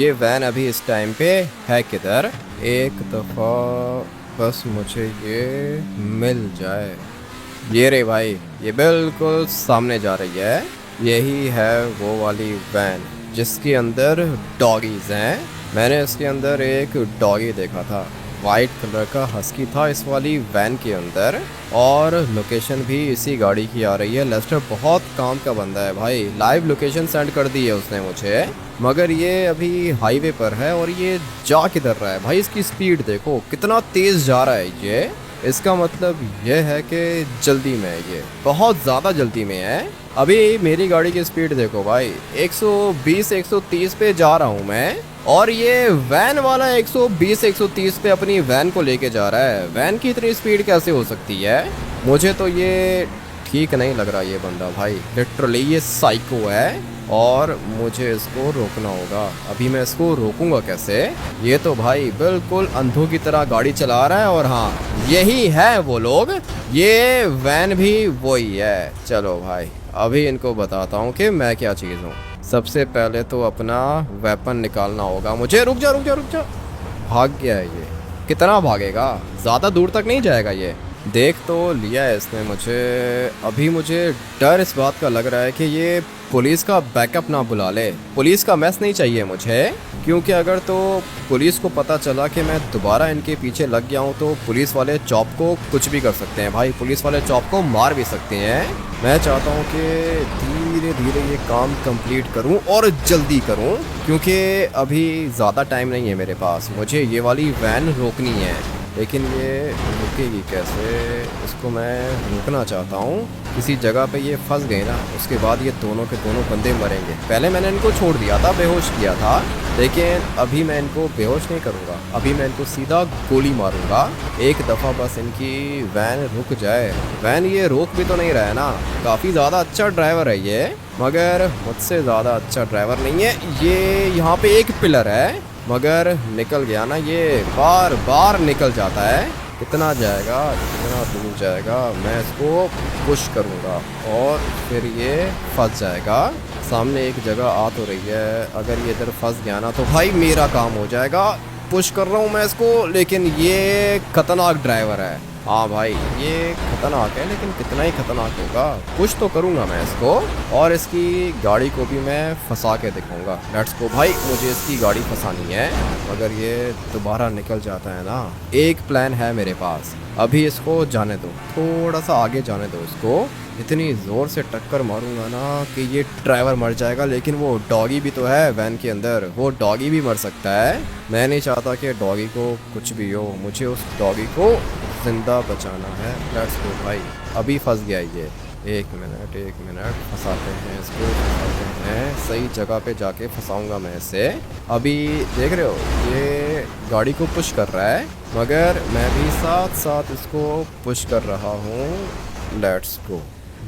ये वैन अभी इस टाइम पे है किधर। एक दफ़ा बस मुझे ये मिल जाए। ये रे भाई, ये बिल्कुल सामने जा रही है। यही है वो वाली वैन जिसके अंदर डॉगीज हैं। मैंने इसके अंदर एक डॉगी देखा था, वाइट कलर का हस्की था इस वाली वैन के अंदर, और लोकेशन भी इसी गाड़ी की आ रही है। लेस्टर बहुत काम का बंदा है भाई, लाइव लोकेशन सेंड कर दी है उसने मुझे, मगर ये अभी हाईवे पर है और ये जा किधर रहा है भाई? इसकी स्पीड देखो कितना तेज़ जा रहा है ये। इसका मतलब ये है कि जल्दी में है, ये बहुत ज़्यादा जल्दी में है। अभी मेरी गाड़ी की स्पीड देखो भाई, 120 130 पे जा रहा हूँ मैं, और ये वैन वाला 120 130 पे अपनी वैन को लेके जा रहा है। वैन की इतनी स्पीड कैसे हो सकती है? मुझे तो ये ठीक नहीं लग रहा ये बंदा भाई, लिटरली ये साइको है और मुझे इसको रोकना होगा। अभी मैं इसको रोकूंगा कैसे? ये तो भाई बिल्कुल अंधों की तरह गाड़ी चला रहा है। और हाँ, यही है वो लोग, ये वैन भी वही है। चलो भाई, अभी इनको बताता हूँ कि मैं क्या चीज़ हूँ। सबसे पहले तो अपना वेपन निकालना होगा मुझे। रुक जा रुक जा रुक जा, भाग गया है ये। कितना भागेगा? ज़्यादा दूर तक नहीं जाएगा ये। देख तो लिया है इसने मुझे। अभी मुझे डर इस बात का लग रहा है कि ये पुलिस का बैकअप ना बुला ले। पुलिस का मैस नहीं चाहिए मुझे, क्योंकि अगर तो पुलिस को पता चला कि मैं दोबारा इनके पीछे लग गया हूँ तो पुलिस वाले चॉप को कुछ भी कर सकते हैं भाई, पुलिस वाले चॉप को मार भी सकते हैं। मैं चाहता हूँ कि धीरे धीरे ये काम कंप्लीट करूँ और जल्दी करूँ, क्योंकि अभी ज़्यादा टाइम नहीं है मेरे पास। मुझे ये वाली वैन रोकनी है, लेकिन ये रुकेगी कैसे? इसको मैं रोकना चाहता हूँ। किसी जगह पे ये फंस गए ना, उसके बाद ये दोनों के दोनों बंदे मरेंगे। पहले मैंने इनको छोड़ दिया था, बेहोश किया था, लेकिन अभी मैं इनको बेहोश नहीं करूँगा। अभी मैं इनको सीधा गोली मारूंगा। एक दफ़ा बस इनकी वैन रुक जाए। वैन ये रोक भी तो नहीं रहा है ना, काफ़ी ज़्यादा अच्छा ड्राइवर है ये, मगर मुझसे ज़्यादा अच्छा ड्राइवर नहीं है ये। यहाँ पे एक पिलर है, मगर निकल गया ना ये, बार बार निकल जाता है। कितना जाएगा, कितना दूर जाएगा? मैं इसको पुश करूँगा और फिर ये फंस जाएगा। सामने एक जगह आ तो रही है, अगर ये इधर फंस गया ना तो भाई मेरा काम हो जाएगा। पुश कर रहा हूँ मैं इसको, लेकिन ये खतरनाक ड्राइवर है। हाँ भाई ये खतरनाक है, लेकिन कितना ही खतरनाक होगा। पुश तो करूँगा मैं इसको और इसकी गाड़ी को भी मैं फंसा के दिखाऊंगा। लेट्स गो भाई, मुझे इसकी गाड़ी फंसानी है, मगर ये दोबारा निकल जाता है ना। एक प्लान है मेरे पास, अभी इसको जाने दो, थोड़ा सा आगे जाने दो इसको। इतनी ज़ोर से टक्कर मारूंगा ना कि ये ड्राइवर मर जाएगा, लेकिन वो डॉगी भी तो है वैन के अंदर, वो डॉगी भी मर सकता है। मैं नहीं चाहता कि डॉगी को कुछ भी हो, मुझे उस डॉगी को जिंदा बचाना है। लेट्स गो भाई, अभी फंस गया ये। एक मिनट फंसाते हैं इसको, फंसाते हैं, सही जगह पे जाके फंसाऊंगा मैं इसे। अभी देख रहे हो ये गाड़ी को पुश कर रहा है, मगर मैं भी साथ साथ इसको पुश कर रहा हूँ। लेट्स गो,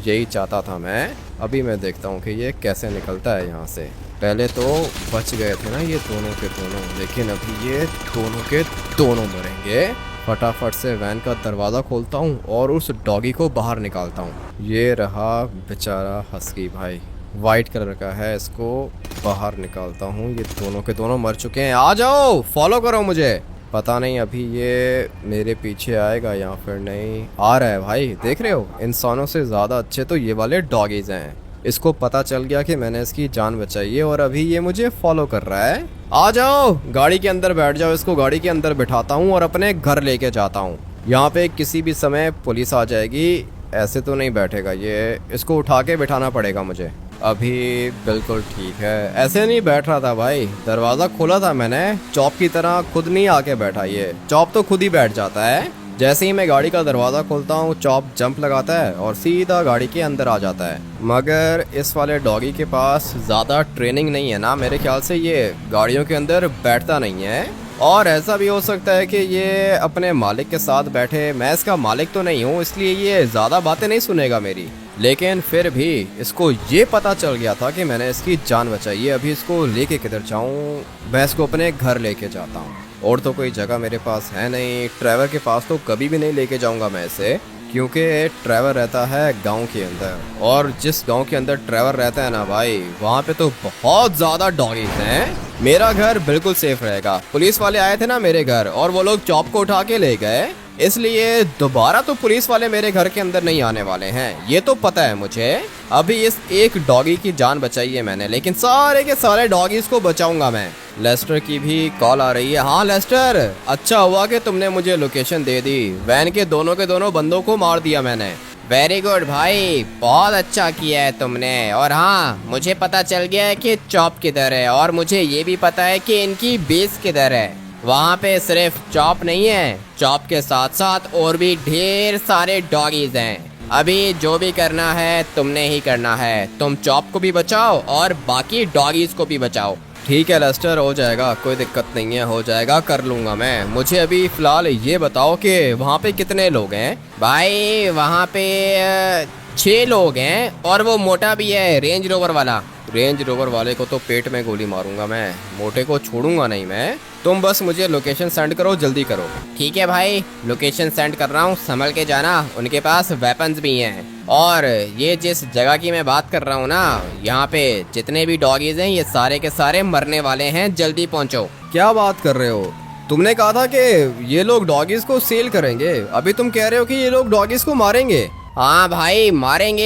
यही चाहता था मैं। अभी मैं देखता हूँ कि ये कैसे निकलता है यहाँ से। पहले तो बच गए थे ना ये दोनों के दोनों, लेकिन अभी ये दोनों के दोनों मरेंगे। फटाफट से वैन का दरवाज़ा खोलता हूँ और उस डॉगी को बाहर निकालता हूँ। ये रहा बेचारा हस्की भाई, वाइट कलर का है, इसको बाहर निकालता हूँ। ये दोनों के दोनों मर चुके हैं। आ जाओ, फॉलो करो मुझे। पता नहीं अभी ये मेरे पीछे आएगा या फिर नहीं। आ रहा है भाई, देख रहे हो, इंसानों से ज़्यादा अच्छे तो ये वाले डॉगीज़ हैं। इसको पता चल गया कि मैंने इसकी जान बचाई है और अभी ये मुझे फॉलो कर रहा है। आ जाओ, गाड़ी के अंदर बैठ जाओ। इसको गाड़ी के अंदर बिठाता हूँ और अपने घर लेके जाता हूँ। यहाँ पे किसी भी समय पुलिस आ जाएगी, ऐसे तो नहीं बैठेगा ये, इसको उठा के बिठाना पड़ेगा मुझे। अभी बिल्कुल ठीक है, ऐसे नहीं बैठ रहा था भाई, दरवाज़ा खोला था मैंने, चॉप की तरह खुद नहीं आके बैठा। ये चॉप तो खुद ही बैठ जाता है। जैसे ही मैं गाड़ी का दरवाज़ा खोलता हूँ, चॉप जंप लगाता है और सीधा गाड़ी के अंदर आ जाता है। मगर इस वाले डॉगी के पास ज़्यादा ट्रेनिंग नहीं है ना, मेरे ख्याल से ये गाड़ियों के अंदर बैठता नहीं है। और ऐसा भी हो सकता है कि ये अपने मालिक के साथ बैठे, मैं इसका मालिक तो नहीं हूँ, इसलिए ये ज़्यादा बातें नहीं सुनेगा मेरी। लेकिन फिर भी इसको ये पता चल गया था कि मैंने इसकी जान बचाई है। अभी इसको लेके किधर जाऊँ? मैं इसको अपने घर लेके जाता हूँ, और तो कोई जगह मेरे पास है नहीं। ट्रैवर के पास तो कभी भी नहीं लेके जाऊँगा मैं इसे, क्योंकि ट्रैवर रहता है गांव के अंदर, और जिस गांव के अंदर ट्रैवर रहता है ना भाई, वहाँ पे तो बहुत ज़्यादा डॉगीज हैं। मेरा घर बिल्कुल सेफ रहेगा। पुलिस वाले आए थे ना मेरे घर और वो लोग चॉप को उठा के ले गए, इसलिए दोबारा तो पुलिस वाले मेरे घर के अंदर नहीं आने वाले हैं, ये तो पता है मुझे। अभी इस एक डॉगी की जान बचाई है मैंने, लेकिन सारे के सारे डॉगीज को बचाऊंगा मैं। लेस्टर की भी कॉल आ रही है। हाँ लेस्टर, अच्छा हुआ कि तुमने मुझे लोकेशन दे दी, वैन के दोनों बंदों को मार दिया मैंने। वेरी गुड भाई, बहुत अच्छा किया है तुमने। और हाँ, मुझे पता चल गया है कि चॉप किधर है, और मुझे ये भी पता है कि इनकी बेस किधर है। वहाँ पे सिर्फ चॉप नहीं है, चॉप के साथ साथ और भी ढेर सारे डॉगीज हैं। अभी जो भी करना है तुमने ही करना है, तुम चॉप को भी बचाओ और बाकी डॉगीज को भी बचाओ। ठीक है लेस्टर, हो जाएगा, कोई दिक्कत नहीं है, हो जाएगा, कर लूँगा मैं। मुझे अभी फ़िलहाल ये बताओ कि वहाँ पे कितने लोग हैं? भाई वहाँ पे 6 लोग हैं, और वो मोटा भी है, रेंज रोवर वाला। रेंज रोवर वाले को तो पेट में गोली मारूंगा मैं, मोटे को छोड़ूंगा नहीं मैं। तुम बस मुझे लोकेशन सेंड करो, जल्दी करो। ठीक है भाई, लोकेशन सेंड कर रहा हूँ, संभल के जाना, उनके पास वेपन्स भी हैं। और ये जिस जगह की मैं बात कर रहा हूँ ना, यहाँ पे जितने भी डॉगीज हैं ये सारे के सारे मरने वाले हैं, जल्दी पहुँचो। क्या बात कर रहे हो? तुमने कहा था कि ये लोग डॉगीज को सेल करेंगे, अभी तुम कह रहे हो कि ये लोग डॉगीज को मारेंगे? हाँ भाई मारेंगे,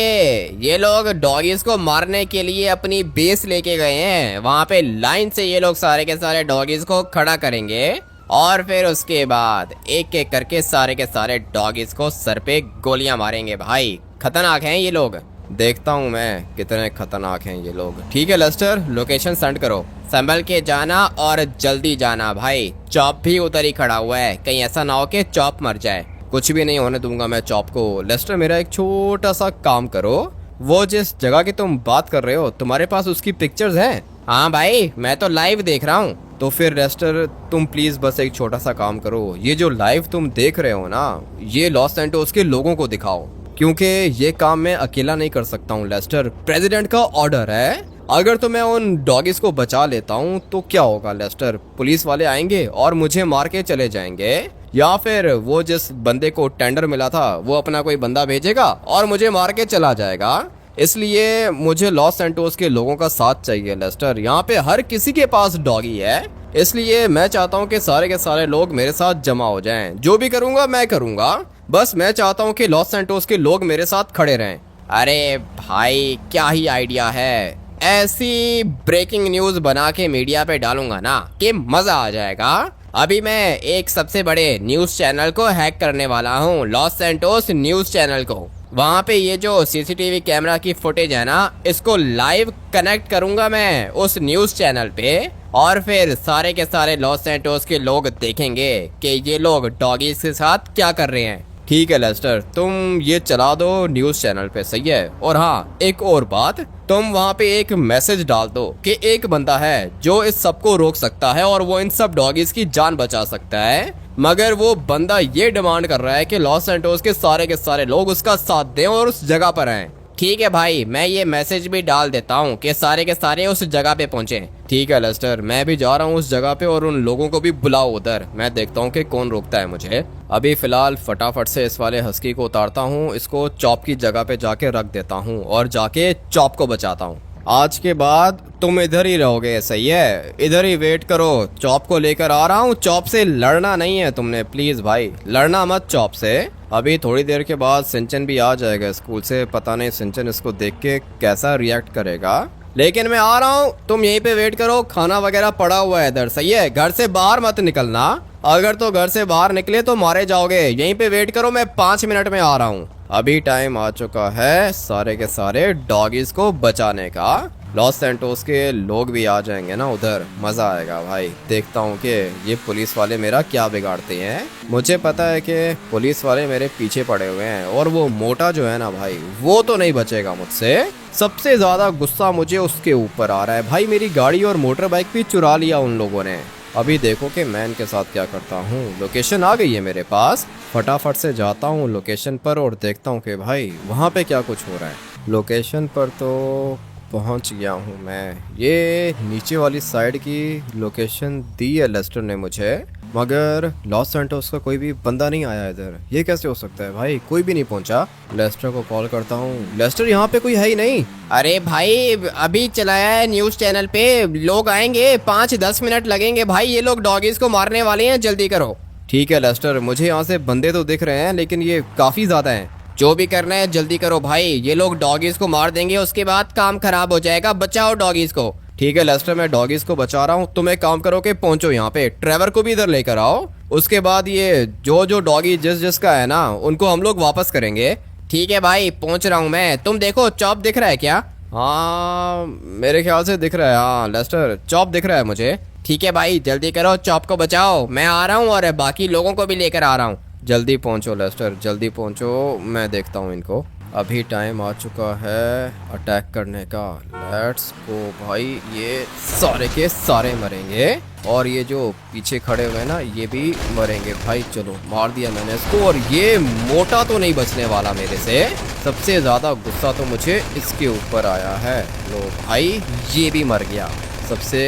ये लोग डॉगीज को मारने के लिए अपनी बेस लेके गए हैं। वहाँ पे लाइन से ये लोग सारे के सारे डॉगीज को खड़ा करेंगे, और फिर उसके बाद एक एक करके सारे के सारे डॉगीज को सर पे गोलियां मारेंगे। भाई खतरनाक हैं ये लोग, देखता हूँ मैं कितने खतरनाक हैं ये लोग। ठीक है लेस्टर, लोकेशन सेंड करो, संभल के जाना और जल्दी जाना भाई। चॉप भी उधर ही खड़ा हुआ है, कहीं ऐसा ना हो कि चॉप मर जाए। कुछ भी नहीं होने दूंगा मैं चॉप को। लेस्टर मेरा एक छोटा सा काम करो, वो जिस जगह की तुम बात कर रहे हो, तुम्हारे पास उसकी पिक्चर्स हैं? हाँ भाई, मैं तो लाइव देख रहा हूँ। तो फिर लेस्टर तुम प्लीज बस एक छोटा सा काम करो, ये जो लाइव तुम देख रहे हो ना, ये लॉस सैंटोस के लोगों को दिखाओ, क्योंकि ये काम मैं अकेला नहीं कर सकता हूँ लेस्टर, प्रेसिडेंट का ऑर्डर है। अगर तो मैं उन डॉगीज को बचा लेता हूँ तो क्या होगा लेस्टर, पुलिस वाले आएंगे और मुझे मार के चले जाएंगे, या फिर वो जिस बंदे को टेंडर मिला था वो अपना कोई बंदा भेजेगा और मुझे मार के चला जाएगा। इसलिए मुझे लॉस सैंटोस के लोगों का साथ चाहिए लेस्टर। यहाँ पे हर किसी के पास डॉगी है, इसलिए मैं चाहता हूँ कि सारे के सारे लोग मेरे साथ जमा हो जाएं। जो भी करूँगा मैं करूँगा, बस मैं चाहता हूँ कि लॉस सैंटोस के लोग मेरे साथ खड़े रहें। अरे भाई क्या ही आइडिया है, ऐसी ब्रेकिंग न्यूज़ बना के मीडिया पे डालूंगा ना कि मज़ा आ जाएगा। अभी मैं एक सबसे बड़े न्यूज़ चैनल को हैक करने वाला हूँ, लॉस सैंटोस न्यूज़ चैनल को। वहाँ पे ये जो सीसीटीवी कैमरा की फुटेज है ना, इसको लाइव कनेक्ट करूँगा मैं उस न्यूज़ चैनल पे, और फिर सारे के सारे लॉस सैंटोस के लोग देखेंगे कि ये लोग डॉगीज के साथ क्या कर रहे हैं। ठीक है लेस्टर, तुम ये चला दो न्यूज़ चैनल पे, सही है। और हाँ, एक और बात, तुम वहाँ पे एक मैसेज डाल दो कि एक बंदा है जो इस सबको रोक सकता है और वो इन सब डॉगीज की जान बचा सकता है, मगर वो बंदा ये डिमांड कर रहा है कि लॉस सैंटोस के सारे लोग उसका साथ दें और उस जगह पर आएं। ठीक है भाई, मैं ये मैसेज भी डाल देता हूँ कि सारे के सारे उस जगह पे पहुंचे। ठीक है लेस्टर, मैं भी जा रहा हूँ उस जगह पे और उन लोगों को भी बुलाओ उधर। मैं देखता हूँ कि कौन रोकता है मुझे। अभी फिलहाल फटाफट से इस वाले हस्की को उतारता हूँ, इसको चॉप की जगह पे जाके रख देता हूँ और जाके चॉप को बचाता हूँ। आज के बाद तुम इधर ही रहोगे, सही है? इधर ही वेट करो, चॉप को लेकर आ रहा हूँ। चॉप से लड़ना नहीं है तुमने, प्लीज भाई लड़ना मत चॉप से। अभी थोड़ी देर के बाद सिंचन भी आ जाएगा स्कूल से, पता नहीं सिंचन इसको देख के कैसा रिएक्ट करेगा, लेकिन मैं आ रहा हूँ। तुम यहीं पे वेट करो, खाना वगैरह पड़ा हुआ है इधर, सही है? घर से बाहर मत निकलना, अगर तो घर से बाहर निकले तो मारे जाओगे। यहीं पे वेट करो, मैं 5 मिनट में आ रहा हूँ। अभी टाइम आ चुका है सारे के सारे डॉगीज को बचाने का। लॉस सैंटोस के लोग भी आ जाएंगे ना उधर, मजा आएगा भाई। देखता हूँ कि ये पुलिस वाले मेरा क्या बिगाड़ते हैं। मुझे पता है कि पुलिस वाले मेरे पीछे पड़े हुए हैं, और वो मोटा जो है ना भाई, वो तो नहीं बचेगा मुझसे। सबसे ज्यादा गुस्सा मुझे उसके ऊपर आ रहा है भाई, मेरी गाड़ी और मोटर बाइक भी चुरा लिया उन लोगों ने। अभी देखो कि मैं इनके साथ क्या करता हूँ। लोकेशन आ गई है मेरे पास, फटाफट से जाता हूँ लोकेशन पर और देखता हूँ कि भाई वहाँ पे क्या कुछ हो रहा है। लोकेशन पर तो पहुँच गया हूँ मैं। ये नीचे वाली साइड की लोकेशन दी है लेस्टर ने मुझे, मगर लॉस सैंटोस का कोई भी बंदा नहीं आया इधर। ये कैसे हो सकता है भाई, कोई भी नहीं पहुंचा। लेस्टर को कॉल करता हूँ। लेस्टर, यहाँ पे कोई है ही नहीं। अरे भाई अभी चलाया है न्यूज़ चैनल पे, लोग आएंगे, 5-10 मिनट लगेंगे भाई, ये लोग डॉगीज को मारने वाले हैं, जल्दी करो। ठीक है लेस्टर, मुझे यहाँ से बंदे तो दिख रहे हैं, लेकिन ये काफी ज्यादा हैं। जो भी करना है जल्दी करो भाई, ये लोग डॉगीज को मार देंगे, उसके बाद काम खराब हो जाएगा। बचाओ डॉगीज को। ठीक है लेस्टर, मैं डॉगीज को बचा रहा हूँ। तुम एक काम करो कि पहुंचो यहाँ पे, ट्रेवर को भी इधर लेकर आओ। उसके बाद ये जो डॉगी जिसका है ना, उनको हम लोग वापस करेंगे। ठीक है भाई, पहुंच रहा हूँ मैं। तुम देखो चॉप दिख रहा है क्या? हाँ मेरे ख्याल से दिख रहा है। हाँ लेस्टर, चॉप दिख रहा है मुझे। ठीक है भाई, जल्दी करो, चॉप को बचाओ। मैं आ रहा हूँ और बाकी लोगों को भी लेकर आ रहा हूँ। जल्दी पहुंचो लेस्टर, जल्दी पहुंचो, मैं देखता हूं इनको। अभी टाइम आ चुका है अटैक करने का। लेट्स गो भाई, ये सारे के सारे मरेंगे, और ये जो पीछे खड़े हुए हैं ना, ये भी मरेंगे भाई। चलो मार दिया मैंने इसको, और ये मोटा तो नहीं बचने वाला मेरे से। सबसे ज्यादा गुस्सा तो मुझे इसके ऊपर आया है। लो भाई, ये भी मर गया। सबसे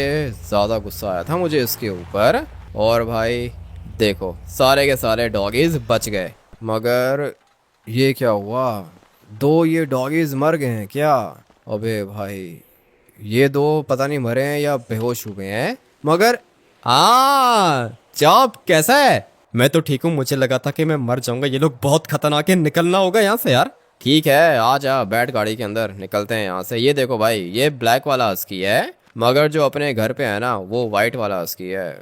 ज्यादा गुस्सा आया था मुझे इसके ऊपर। और भाई देखो, सारे के सारे डॉगीज बच गए, मगर ये क्या हुआ? 2 ये डॉगीज मर गए हैं क्या? अबे भाई, ये 2 पता नहीं मरे हैं या बेहोश हो गए हैं। मगर हाँ, चॉप कैसा है? मैं तो ठीक हूँ, मुझे लगा था कि मैं मर जाऊंगा। ये लोग बहुत खतरनाक है, निकलना होगा यहाँ से यार। ठीक है, आ जा, बैठ गाड़ी के अंदर, निकलते हैं यहाँ से। ये देखो भाई, ये ब्लैक वाला हस्की है, मगर जो अपने घर पे है ना, वो वाइट वाला हस्की है।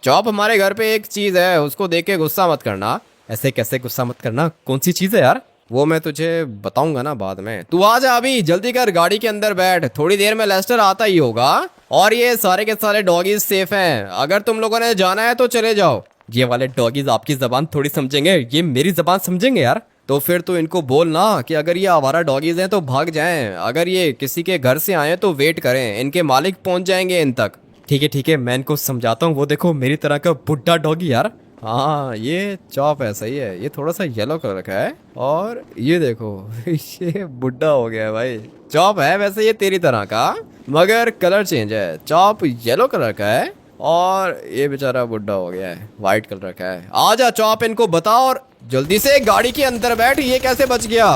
चॉप, हमारे घर पे एक चीज है, उसको देख के गुस्सा मत करना। ऐसे कैसे गुस्सा मत करना? कौन सी चीज है यार? वो मैं तुझे बताऊंगा ना बाद में। तू आ जा, अभी जल्दी कर, गाड़ी के अंदर बैठ। थोड़ी देर में लेस्टर आता ही होगा, और ये सारे के सारे डॉगीज सेफ हैं। अगर तुम लोगों ने जाना है तो चले जाओ। ये वाले डॉगीज आपकी जबान थोड़ी समझेंगे, ये मेरी जबान समझेंगे यार। तो फिर तो इनको बोलना कि अगर ये आवारा डॉगीज हैं तो भाग जाएं, अगर ये किसी के घर से आए तो वेट करें, इनके मालिक पहुंच जाएंगे इन तक। ठीक है, मैं इनको समझाता हूँ। वो देखो, मेरी तरह का बुढ़ा डॉगी यार। हाँ, ये चॉप है, सही है। ये थोड़ा सा येलो कलर का है, और ये देखो ये बुढ़ा हो गया है भाई। चॉप है वैसे ये तेरी तरह का, मगर कलर चेंज है। चॉप येलो कलर का है, और ये बेचारा बुढ़ा हो गया है, वाइट कलर का है। आजा चॉप, इनको बताओ, और जल्दी से गाड़ी के अंदर बैठ। ये कैसे बच गया?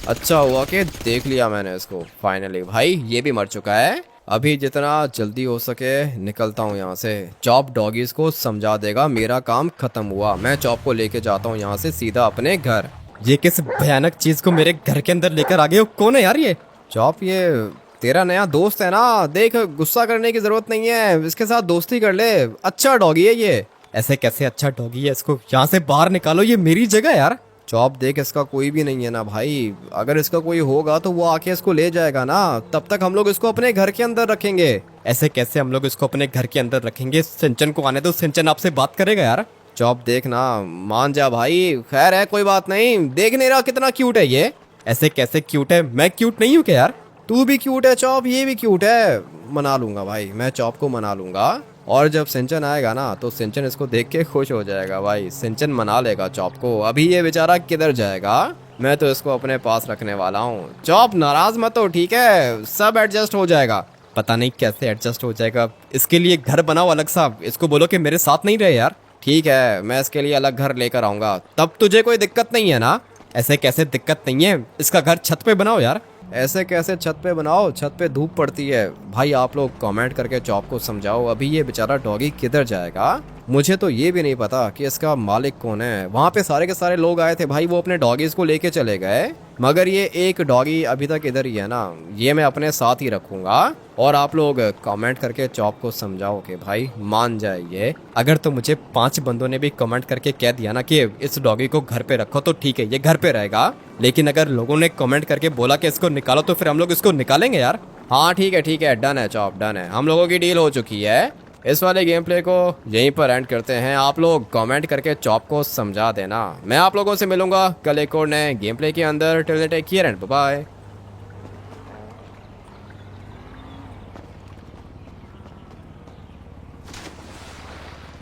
अच्छा हुआ कि देख लिया मैंने इसको। फाइनली भाई, ये भी मर चुका है। अभी जितना जल्दी हो सके निकलता हूँ यहाँ से। चॉप डॉगीज को समझा देगा मेरा काम खत्म हुआ। मैं चॉप को लेके जाता हूँ यहाँ से सीधा अपने घर। ये किस भयानक चीज को मेरे घर के अंदर लेकर आ गए हो? कौन है यार ये? चॉप, ये तेरा नया दोस्त है ना, देख गुस्सा करने की जरूरत नहीं है, इसके साथ दोस्ती कर ले। अच्छा डॉगी है ये। ऐसे कैसे अच्छा डॉगी है? इसको यहाँ से बाहर निकालो, ये मेरी जगह है यार। चॉप देख, इसका कोई भी नहीं है ना भाई, अगर इसका कोई होगा तो वो आके इसको ले जाएगा ना, तब तक हम लोग इसको अपने घर के अंदर रखेंगे। ऐसे कैसे हम लोग इसको अपने घर के अंदर रखेंगे? सिंचन को आने दो, सिंचन आपसे बात करेगा यार। चॉप देख ना, मान जा भाई, खैर है कोई बात नहीं। देख नहीं रहा कितना क्यूट है ये? ऐसे कैसे क्यूट है? मैं क्यूट नहीं हूँ क्या यार? तू भी क्यूट है चॉप, ये भी क्यूट है। मना लूंगा भाई, मैं चॉप को मना लूंगा। और जब सिंचन आएगा ना तो सिंचन इसको देख के खुश हो जाएगा भाई। सिंचन मना लेगा चॉप को। अभी ये बेचारा किधर जाएगा? मैं तो इसको अपने पास रखने वाला हूँ। चॉप नाराज मत हो, ठीक है, सब एडजस्ट हो जाएगा। पता नहीं कैसे एडजस्ट हो जाएगा। इसके लिए घर बनाओ अलग सा। इसको बोलो कि मेरे साथ नहीं रहे यार। ठीक है, मैं इसके लिए अलग घर लेकर आऊंगा, तब तुझे कोई दिक्कत नहीं है ना? ऐसे कैसे दिक्कत नहीं है? इसका घर छत पे बनाओ यार। ऐसे कैसे छत पे बनाओ? छत पे धूप पड़ती है भाई। आप लोग कमेंट करके चॉप को समझाओ अभी ये बेचारा डॉगी किधर जाएगा। मुझे तो ये भी नहीं पता कि इसका मालिक कौन है। वहाँ पे सारे के सारे लोग आए थे भाई, वो अपने डॉगीज को लेके चले गए, मगर ये एक डॉगी अभी तक इधर ही है ना, ये मैं अपने साथ ही रखूंगा। और आप लोग कमेंट करके चॉप को समझाओ कि भाई मान जाए ये। अगर तो मुझे 5 बंदों ने भी कमेंट करके कह दिया ना कि इस डॉगी को घर पे रखो तो ठीक है, ये घर पे रहेगा। लेकिन अगर लोगों ने कमेंट करके बोला कि इसको निकालो तो फिर हम लोग इसको निकालेंगे यार। हाँ ठीक है, डन है चॉप, डन है। हम लोगों की डील हो चुकी है। इस वाले गेम प्ले को यहीं पर एंड करते हैं। आप लोग कमेंट करके चॉप को समझा देना। मैं आप लोगों से मिलूंगा कल एक और नए गेम प्ले के अंदर। Till then take care and bye bye.